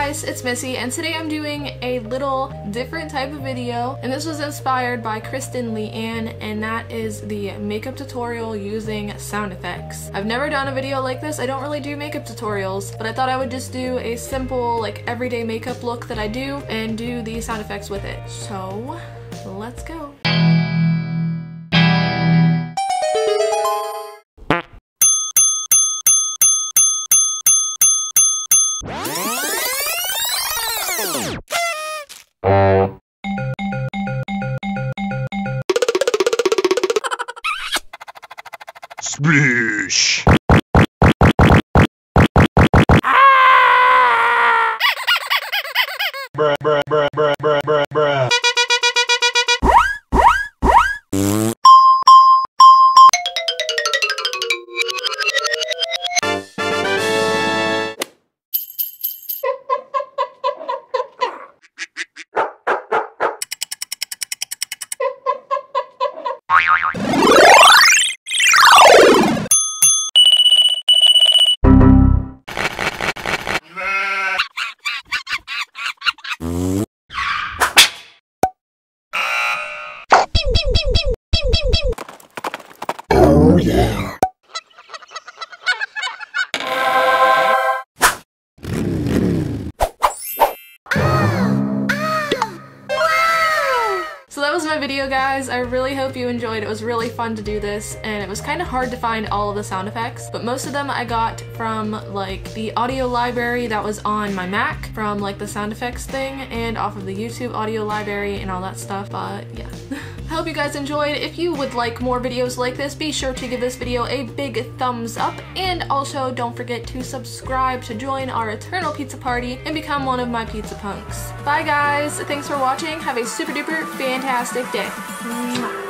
guys, it's Missy, and today I'm doing a little different type of video, and this was inspired by Kristen Leanne, and that is the makeup tutorial using sound effects. I've never done a video like this. I don't really do makeup tutorials, but I thought I would just do a simple, like, everyday makeup look that I do and do the sound effects with it. So, let's go. Splish! Bruh, bruh, bruh, bruh, bruh, bruh, bruh. Oh yeah. So that was my video, guys. I really hope you enjoyed. It was really fun to do this, and it was kind of hard to find all of the sound effects, but most of them I got from like the audio library that was on my Mac, from like the sound effects thing, and off of the YouTube audio library and all that stuff. But yeah. I hope you guys enjoyed. If you would like more videos like this, be sure to give this video a big thumbs up, and also don't forget to subscribe to join our eternal pizza party and become one of my pizza punks. Bye guys, thanks for watching. Have a super duper fantastic day. Mwah.